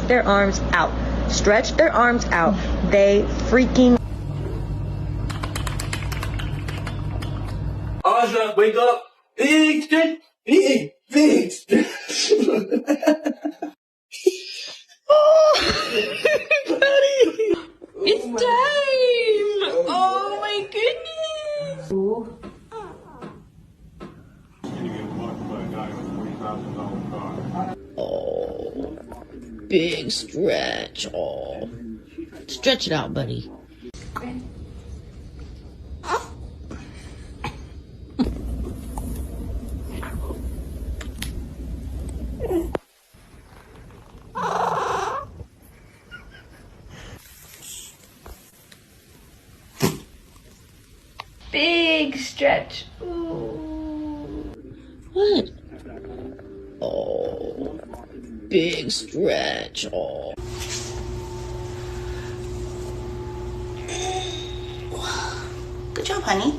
their arms out. Stretch their arms out. They freaking... Aja, wake up. Big stretch. Big stretch. Buddy! It's time! Oh my goodness! Oh, big stretch. Oh, stretch it out, buddy. Big stretch. Ooh. What? Oh, big stretch. Oh. Good job, honey.